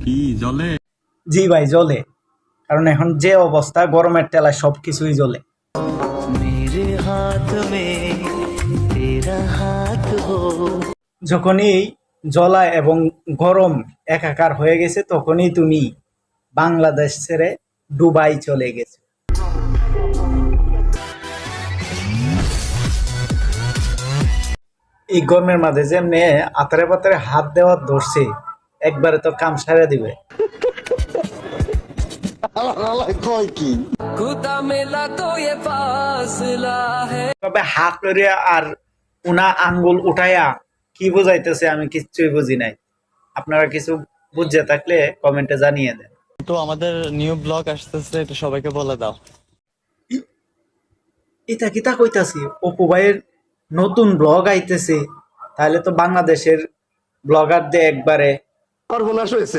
কি জলে? জি ভাই, জ্বলে। কারণ এখন যে অবস্থা, গরমের টেলায় সবকিছুই জ্বলে। मेरे हाथ में तेरा हाथ हो। যখনই জ্বলা এবং গরম একাকার হয়ে গেছে, তখনই তুমি বাংলাদেশ ছেড়ে দুবাই চলে গেছে। এই গরমের মাঝে যে মেয়ে আতারে পাতারে হাত দেওয়ার ধরছে, একবারে তো কাম সারা দিবে। তবে হাত করিয়া আর উনা আঙ্গুল উঠাইয়া কি বুঝাইতেছে আমি কিচ্ছুই বুঝি নাই। আপনারা কিছু বুঝে থাকলে কমেন্টে জানিয়ে দেন। তো আমাদের নিউ ব্লগ আসতেছে, এটা সবাইকে বলে দাও। এটা কিতা কইতাছি, অপু ভাইয়ের নতুন ব্লগ আইতেছে, তাহলে তো বাংলাদেশের ব্লগারদের একবারে সর্বনাশ হয়েছে।